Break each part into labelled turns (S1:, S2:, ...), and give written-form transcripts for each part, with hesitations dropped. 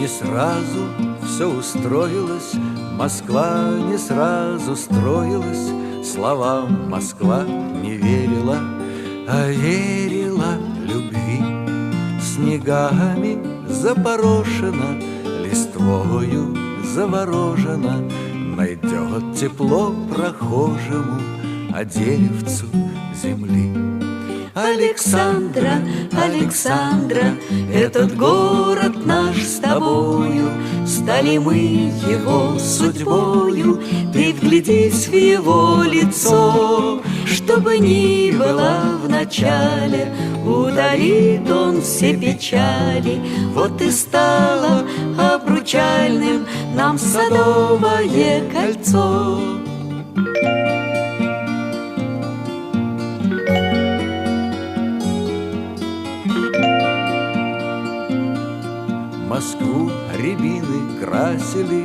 S1: Не сразу все устроилось, Москва не сразу строилась, словам Москва не верила, а верила любви. Снегами запорошена, листвою заворожена, найдет тепло прохожему, а деревцу земли.
S2: Александра, Александра, этот город наш с тобою, стали мы его судьбою. Ты вглядись в его лицо, чтобы ни было в начале, удалит он все печали. Вот и стало обручальным нам Садовое кольцо.
S1: Москву рябины красили,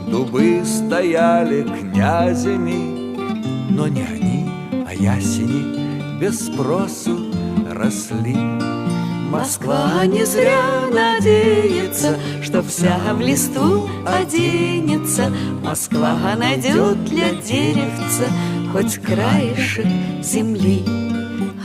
S1: дубы стояли князями, но не они, а ясени без спросу росли.
S2: Москва не зря надеется, что вся в листву оденется. Москва найдет для деревца хоть краешек земли.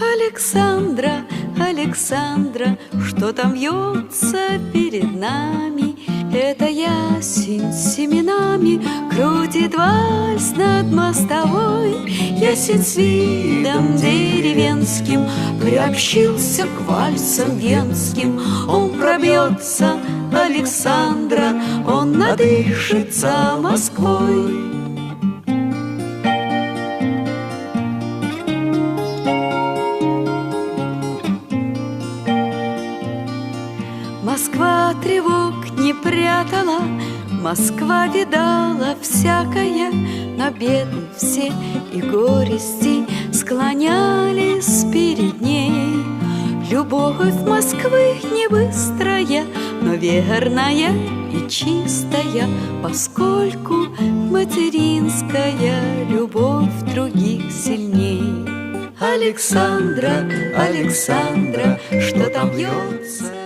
S2: Александра, Александра, что там вьется перед нами? Это ясень с семенами крутит вальс над мостовой. Ясень с видом деревенским приобщился к вальсам венским. Он пробьется, Александра, он надышится Москвой. Москва тревог не прятала, Москва видала всякое, но беды все и горести склонялись перед ней. Любовь Москвы не быстрая, но верная и чистая, поскольку материнская любовь других сильней. Александра, Александра, что там бьется